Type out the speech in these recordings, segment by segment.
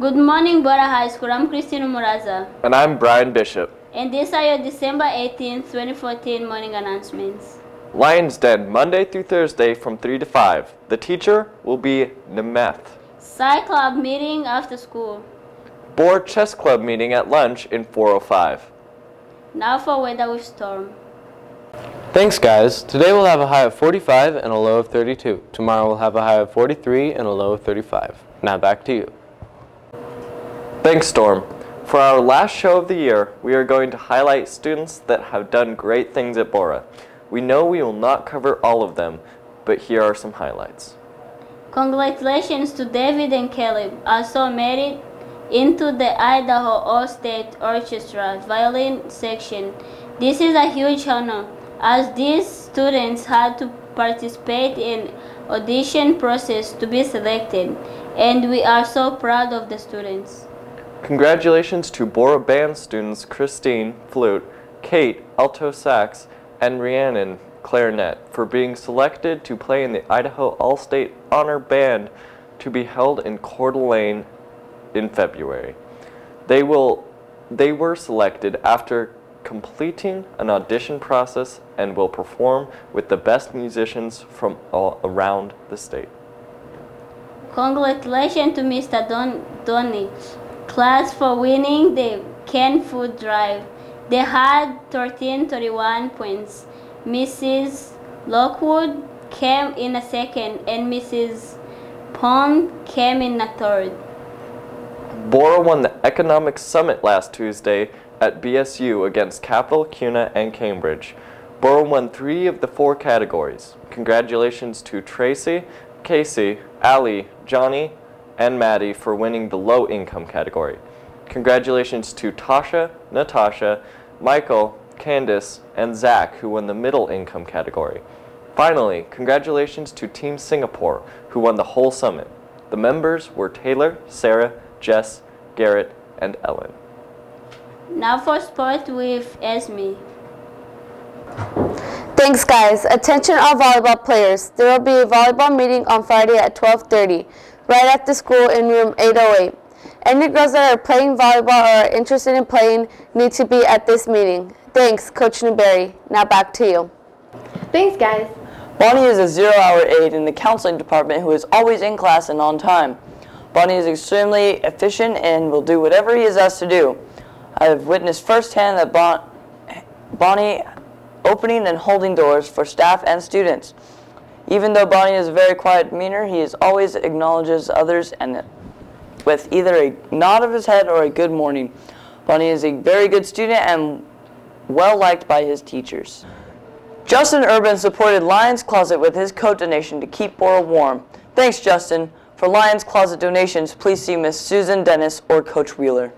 Good morning, Bora High School. I'm Christine Muraza. And I'm Brian Bishop. And these are your December 18th, 2014 morning announcements. Lions Den, Monday through Thursday from 3 to 5. The teacher will be Nemeth. Sci Club meeting after school. Board Chess Club meeting at lunch in 405. Now for weather with storm. Thanks, guys. Today we'll have a high of 45 and a low of 32. Tomorrow we'll have a high of 43 and a low of 35. Now back to you. Thanks, Storm. For our last show of the year, we are going to highlight students that have done great things at Bora. We know we will not cover all of them, but here are some highlights. Congratulations to David and Caleb, also made it into the Idaho All-State Orchestra violin section. This is a huge honor, as these students had to participate in audition process to be selected, and we are so proud of the students. Congratulations to Bora Band students Christine, flute, Kate, alto sax, and Rhiannon, clarinet, for being selected to play in the Idaho All-State Honor Band to be held in Coeur d'Alene in February. They were selected after completing an audition process and will perform with the best musicians from all around the state. Congratulations to Mr. Donich class for winning the canned food drive. They had 1331 points. Mrs. Lockwood came in a second and Mrs. Pond came in a third. Bora won the Economic Summit last Tuesday at BSU against Capital, CUNA, and Cambridge. Bora won 3 of the 4 categories. Congratulations to Tracy, Casey, Allie, Johnny, and Maddie for winning the low income category. Congratulations to Tasha, Natasha, Michael, Candace, and Zach, who won the middle income category. Finally, congratulations to Team Singapore, who won the whole summit. The members were Taylor, Sarah, Jess, Garrett, and Ellen. Now for sport with Esme. Thanks, guys. Attention all volleyball players. There will be a volleyball meeting on Friday at 12:30, right at the school in room 808. Any girls that are playing volleyball or are interested in playing need to be at this meeting. Thanks, Coach Newberry. Now back to you. Thanks, guys. Bonnie is a zero-hour aide in the counseling department who is always in class and on time. Bonnie is extremely efficient and will do whatever he is asked to do. I have witnessed firsthand that Bonnie opening and holding doors for staff and students. Even though Bonnie is a very quiet demeanor, he is always acknowledges others and with either a nod of his head or a good morning. Bonnie is a very good student and well liked by his teachers. Justin Urban supported Lions Closet with his coat donation to keep Bora warm. Thanks, Justin. For Lions Closet donations, please see Miss Susan Dennis or Coach Wheeler.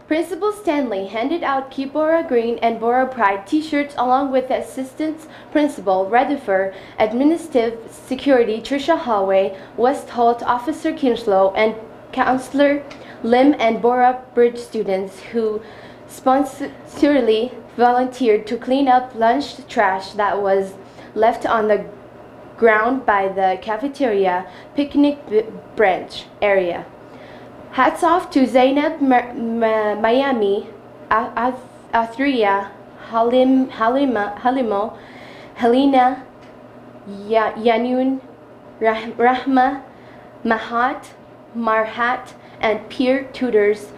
Principal Stanley handed out Keep Bora Green and Bora Pride t-shirts along with Assistant Principal Redifer, Administrative Security Trisha Hallway, West Holt Officer Kinslow, and Counselor Lim and Bora Bridge students who spontaneously volunteered to clean up lunch trash that was left on the ground by the cafeteria picnic bench area. Hats off to Zainab Miami, Athria, Halimo, Helena, Yanun, Rahma, Mahat, Marhat, and peer tutors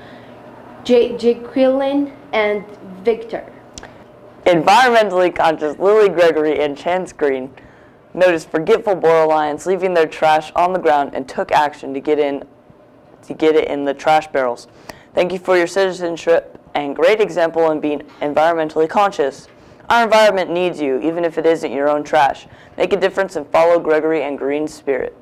Jaqueline and Victor. Environmentally conscious Lily Gregory and Chance Green noticed forgetful Bora Lions leaving their trash on the ground and took action to get it in the trash barrels. Thank you for your citizenship and great example in being environmentally conscious. Our environment needs you, even if it isn't your own trash. Make a difference and follow Gregory and Green's spirit.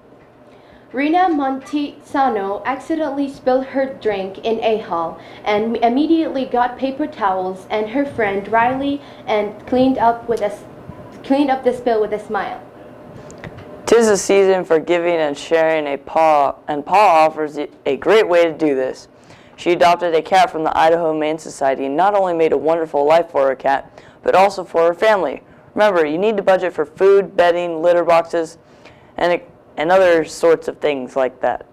Rina Montesano accidentally spilled her drink in a hall and immediately got paper towels and her friend Riley and cleaned up the spill with a smile. 'Tis a season for giving and sharing, and Paul offers a great way to do this. She adopted a cat from the Idaho Humane Society and not only made a wonderful life for her cat, but also for her family. Remember, you need to budget for food, bedding, litter boxes, and other sorts of things like that.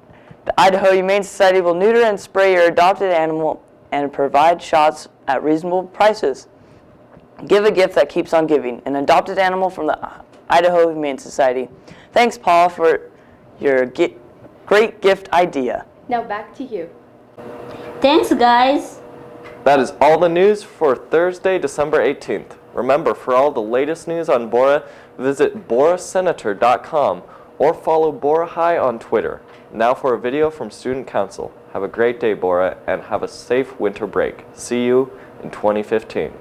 The Idaho Humane Society will neuter and spray your adopted animal and provide shots at reasonable prices. Give a gift that keeps on giving. An adopted animal from the Idaho Humane Society. Thanks, Paul, for your great gift idea. Now back to you. Thanks, guys. That is all the news for Thursday, December 18th. Remember, for all the latest news on Bora, visit borasenator.com or follow Bora High on Twitter. Now for a video from Student Council. Have a great day, Bora, and have a safe winter break. See you in 2015.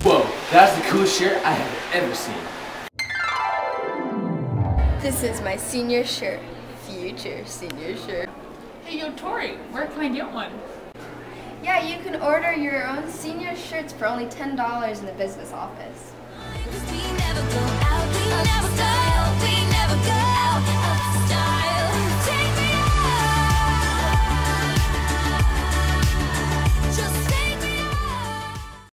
Whoa, that's the coolest shirt I have ever seen. This is my senior shirt. Future senior shirt. Hey, yo, Tori, where can I get one? Yeah, you can order your own senior shirts for only $10 in the business office. We never go out, we never go.